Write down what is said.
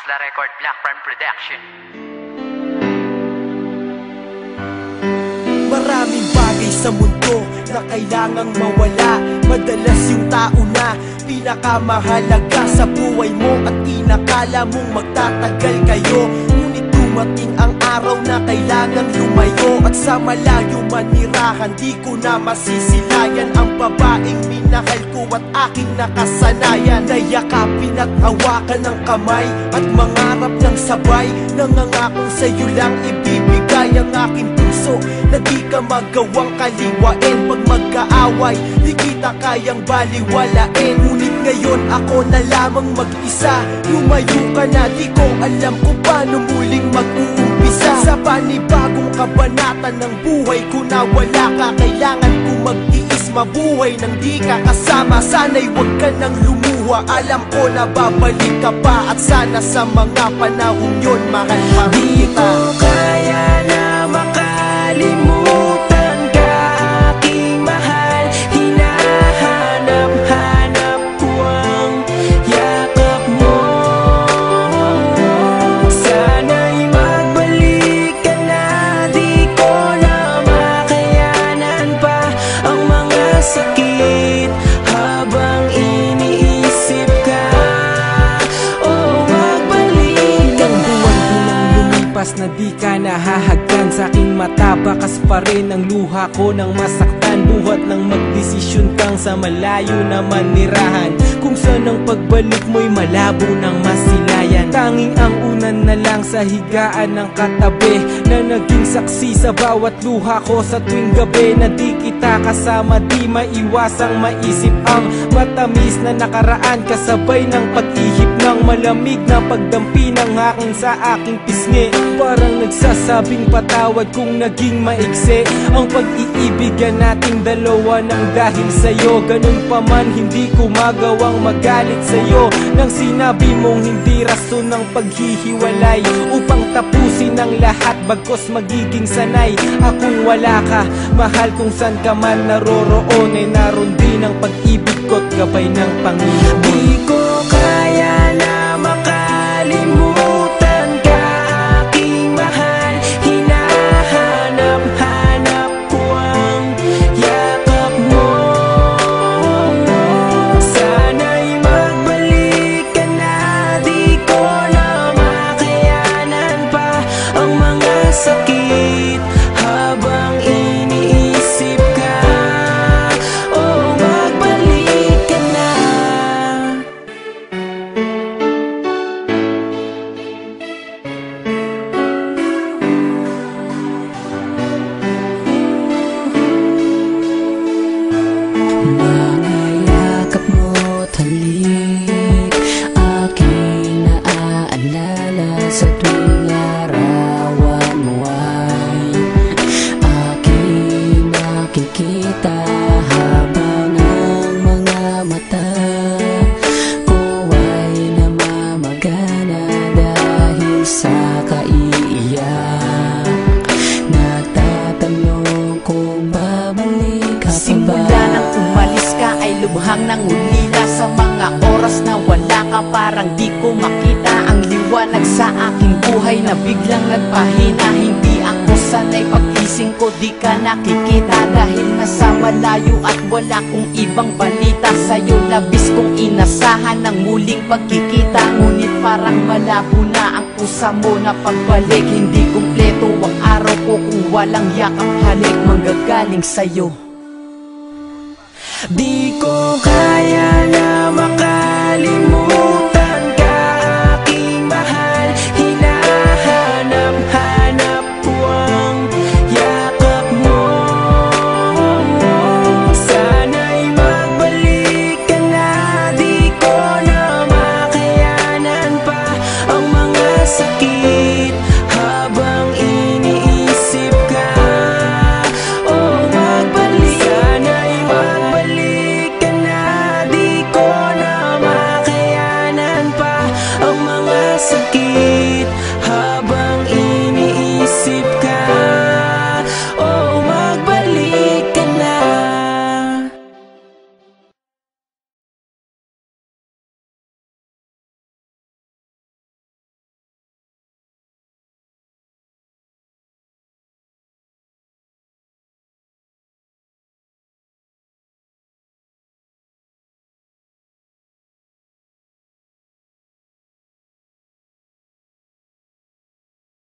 La Record, Black Prime Production. Maraming bagay sa mundo na kailangang mawala. Madalas yung tao na pinakamahalaga sa buhay mo at inakala mong magtatagal kayo. Ngunit dumating ang araw na kailangang lumayo, at sa malayo manirahan di ko na masisilayan ang babaeng minahal ko at aking nakasanayan. Nayakapin at hawakan ng kamay at mangarap ng sabay, nangangakong sa'yo lang ibibigay ang aking puso na di ka magawang kaliwain. Pag magkaaway, di kita kayang baliwalain. Ngunit ngayon ako na lamang mag-isa. Lumayo ka na, di ko alam kung paano muling mag-uumpisa. Sa panibagong kabanata ng buhay ko na wala ka, kailangan ko mag-iis mabuhay nang di ka kasama. Sana'y huwag ka nang lumuha, alam ko na babalik ka pa. At sana sa mga panahon yun, mahal pa kita. Di ko kaya na makalimutan ka, aking mahal. Hinahanap-hanap ko ang yakap mo. Sana'y magbalik ka na, di ko na makayanan pa ang mga sakit habang iniisip ka. Oh, magbalik ka na. Lumipas na di ka nahahagkan sa aking mata, bakas pa rin ang luha ko nang masaktan. Buhat nang magdesisyon kang sa malayo na manirahan, kung saan ang pagbalik mo'y malabo ng masilayan. Tanging ang unan na lang sa higaan ng katabi, na naging saksi sa bawat luha ko sa tuwing gabi. Na di kita kasama, di maiwasang maisip ang matamis na nakaraan, kasabay ng pag-ihip ng malamig na pagdampi ng hangin sa aking pisngi. Parang nagsasabing patawad kung naging maiksi ang pag-iibigan nating dalawa nang dahil sa'yo. Ganun pa man, hindi ko magawang magalit sa'yo nang sinabi mong hindi rason ng paghihiwalay upang tapusin ang lahat, bagkos magiging sanay akong wala ka. Mahal, kung san ka man naroroon, ay naroon din ang pag-ibig ko't gabay ng Panginoon. Di ko kaya na makalimutan ka, aking mahal. Hinahanap-hanap ko ang yakap mo. Sana'y magbalik ka na, di ko na makayanan pa ang mga sakit habang iniisip ka. Oh, magbalik ka na. Mga yakap mo't halik, aking naaalala sa tuwing larawan mo ay aking nakikita, habang ang mga mata ko ay namamagana dahil sa kaiiyak. Nagtatanong kung babalik ka pa ba. Simula nang umalis ka ay lubhang nangulila. Sa mga oras na wala ka, parang di ko makita ang liwanag sa aking buhay na biglang nagpahina. Hindi ako sanay, pag-ising ko di ka nakikita, dahil nasa malayo at wala kong ibang balita sa'yo. Labis kong inasahan ng muling pagkikita, ngunit parang malabo na ang pusa mo na pagbalik. Hindi kumpleto ang araw ko kung walang yakap, halik manggagaling sa'yo. Di ko kaya